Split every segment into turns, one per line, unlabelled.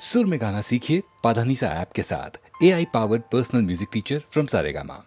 सुर में गाना सीखिए पाधानीसा ऐप के साथ। AI powered personal music teacher from Saregama.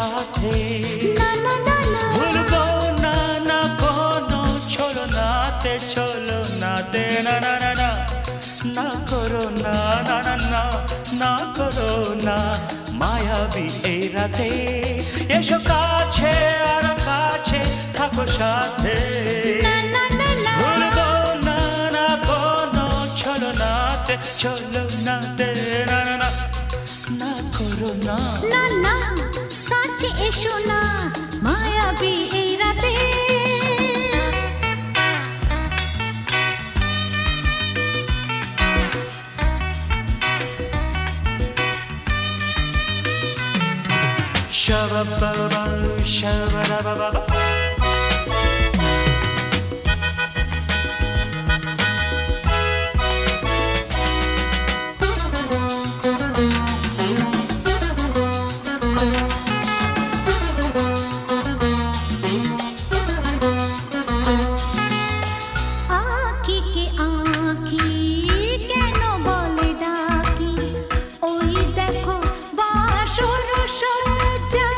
সাথে
না না না না
ভুলবো না না কোনো ছলনাতে ছলনাতে না না না না না করো না না না না না করো না মায়াবী এই রাতে এসো কাছে আর কাছে থাকো সাথে
না না না না
ভুলবো না না কোনো ছলনাতে ছলনাতে না না না না করো না
না না কাছে এসো না মায়াবী এই রাতে
Shabba-ba-ba, shabba-da-ba-ba-ba.
আঁখি কে আঁখি কেন বলে ডাকি ওই দেখো বাসর সজ্জা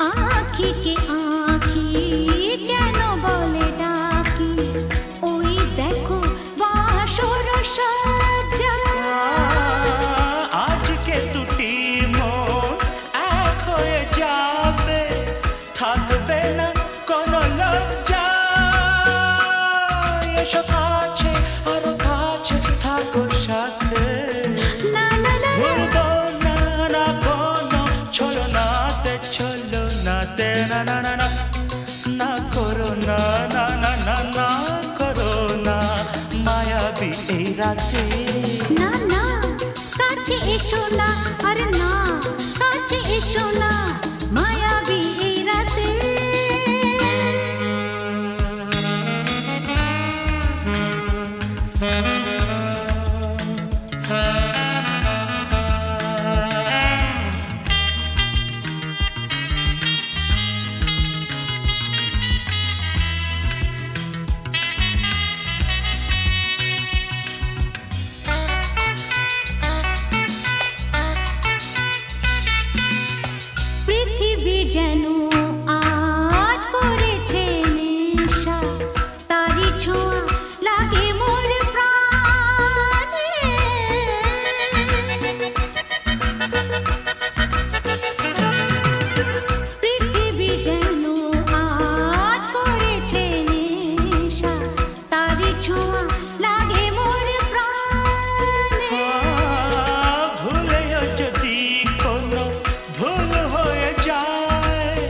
আঁখি কে আঁখি কেন বলে ডাকি ওই দেখো বাসর সজ্জা
আজকে দুটি মন এক হয়ে যাবে থাকবে না কোনো লজ্জা এসো কাছে আরো কাছে থাকো সাথে
না না না
ভুলবো না না কোনো ছলনাতে ছলনাতে না না না না না করো না না না না না করো না মায়াবী এই রাতে
না না কাছে এসো না আরে না কাছে এসো না মায়াবী এই রাতে পৃথিবী যেন আজ করেছে নেশা তারি ছোঁয়া লাগে মোর প্রাণে পৃথিবী যেন আজ করেছে নেশা তারি ছোঁয়া লাগে মোর প্রাণে
ভুলেও যদি কোনো ভুল হয়ে যায়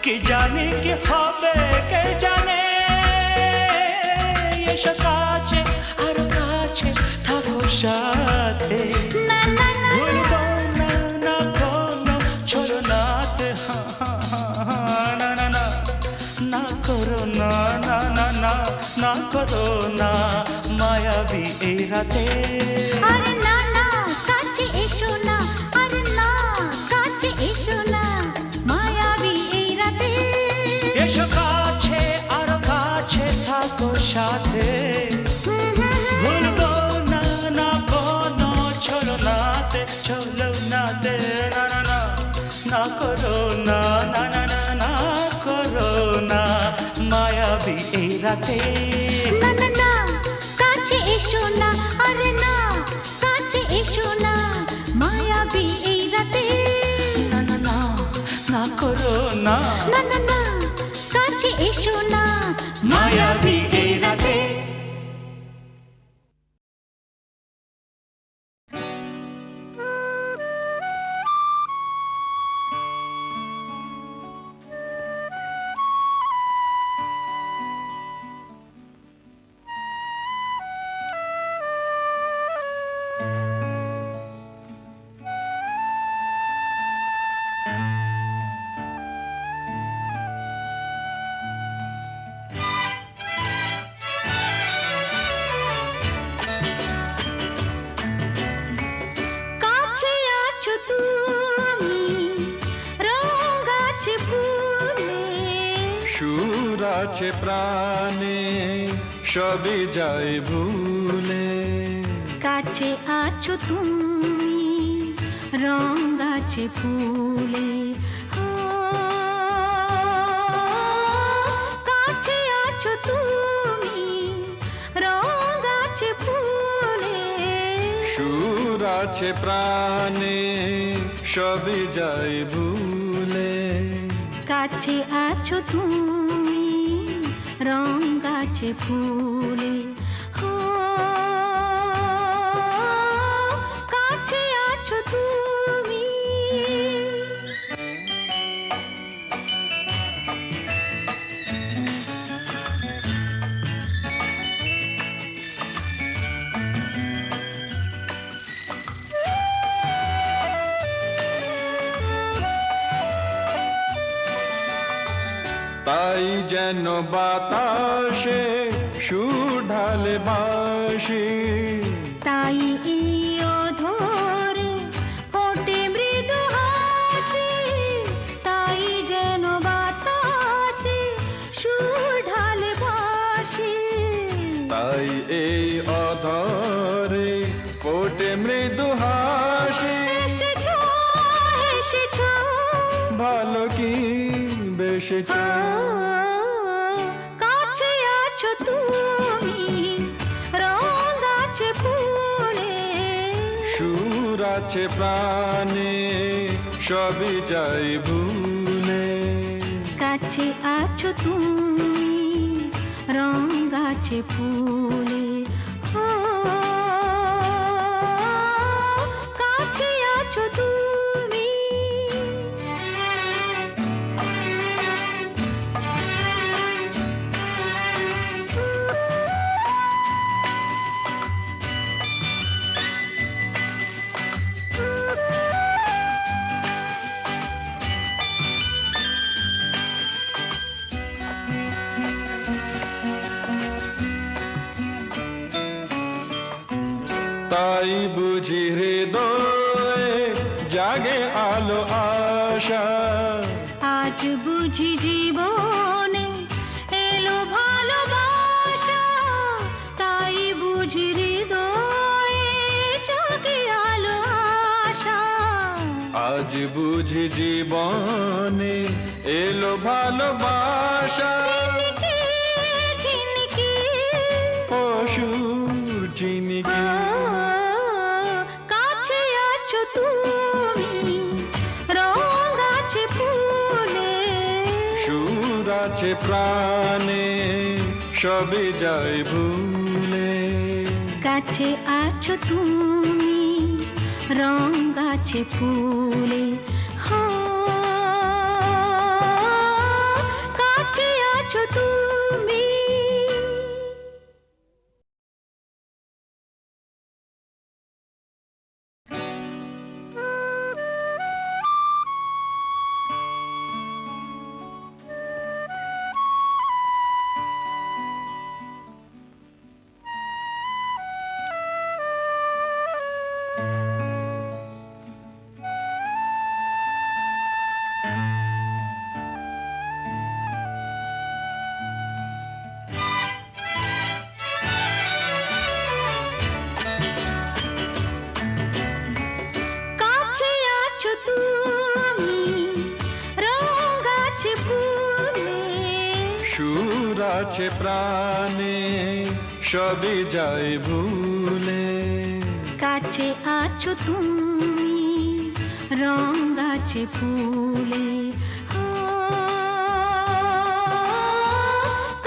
কি জানি কি হবে কে জানে এসো কাছে আর কাছে থাকো সাথে
না না না
ভুলবো না না কোনো ছলনাতে না না না না করো না না না না না করো না মায়াবী এই রাতে
আরে না না কাছে এসো না আরে না কাছে এসো না মায়াবী এই রাতে
এসো কাছে আর কাছে থাকো সাথে ভুলবো না না কোনো ছলনাতে ছলনাতে না না না না করো না না না না না করো না মায়াবী এই রাতে
না না না কাছে এসো না আরে না কাছে এসো না মায়াবী এই রাতে
না না না না করো না
না না না কাছে এসো না
মায়াবী এই রাতে
কাছে আছো তুমি রঙ আছে ফুলে
সুর আছে প্রাণে সবই যায় ভুলে
কাছে আছো তুমি রং গাছে ফুলে ও, কাছে আছো তুমি রং গাছে ফুলে
সুর আছে প্রাণে সবই যাই ভুলে
কাছে আছো তুমি রং গাছে ফুলে ও, কাছে আছো তুমি
তাই যেন বাতাসে সুর ঢালে বাসি
তাই এই অধরে ফোটে মৃদু হাসি তাই যেন বাতাসে সুর ঢালে বাসি
তাই এই অধরে ফোটে মৃদু হাসি
এসেছো এসেছো
ভালো কি বেশেছ
কাছে আছো তুমি রং গাছে ফুলে
সুর আছে প্রাণে সবই যাই ভুলে
কাছে আছো তুমি রং গাছে ফুলে ও, কাছে আছো তুমি
তাই বুঝি হৃদয়ে জাগে আলো আশা
আজ বুঝি জীবনে এলো ভালোবাসা তাই বুঝি হৃদয়ে জাগে আলো আশা
আজ বুঝি জীবনে এলো ভালোবাসা
ঝিনকে ঝিনকে
পশু চিনিকে
কাছে আছো তুমি রং গাছে ফুলে
সুর আছে প্রাণে সবই যাই ভুলে
কাছে আছো তুমি রং গাছে ফুলে হো, কাছে আছো তুমি কাছে আছো তুমি রং গাছে ফুলে
সুর আছে প্রাণে সবই যাই ভুলে
কাছে আছো তুমি রং গাছে ফুলে ও,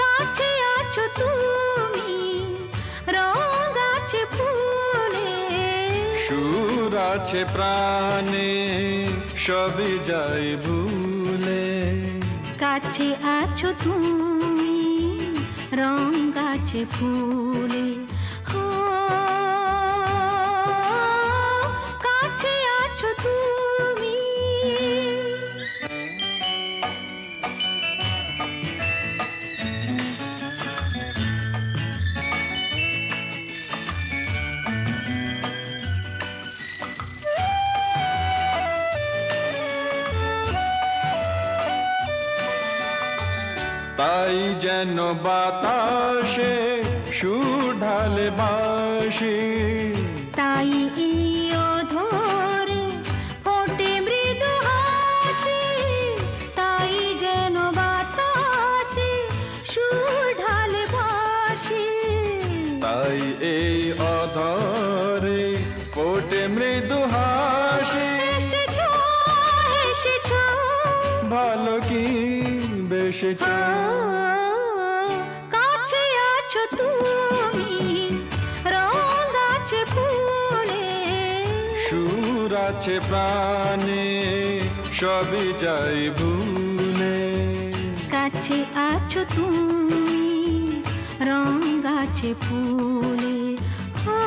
কাছে আছো তুমি রং গাছে ফুলে
সুর আছে প্রাণে সবই যাই ভুলে
কাছে আছো তুমি রং গাছে ফুলে ও, কাছে আছো তুমি
তাই যেন বাতাসে সুর ঢালে বাসি এসেছ।
কাছে আছো তুমি, রং আছে ফুলে,
সুর আছে প্রাণে, সবই যাই ভুলে।
কাছে আছো তুমি, রং আছে ফুলে, ও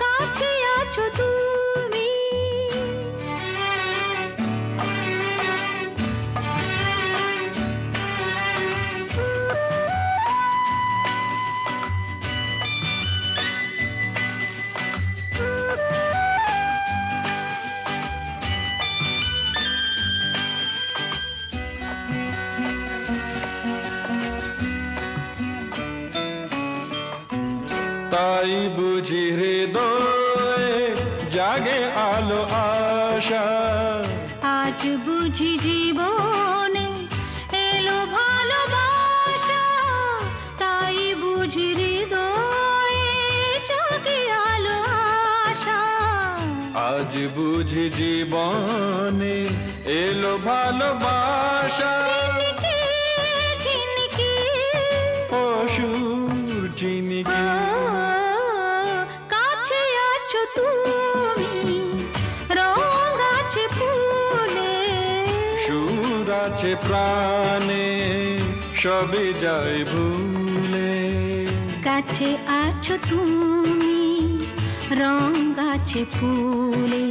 কাছে আছো তুমি।
তাই বুঝি হৃদয়ে জাগে আলো আশা,
আজ বুঝি জীবনে এলো ভালোবাসা, তাই বুঝি হৃদয়ে জাগে আলো আশা।
আজ বুঝি জীবনে এলো ভালোবাসা।
ঝিনকে ঝিনকে
অসুর চিনিকে
কাছে আছো তুমি, রং আছে ফুলে,
সুর আছে প্রাণে, সবই যাই ভুলে।
কাছে আছো তুমি, রং আছে ফুলে,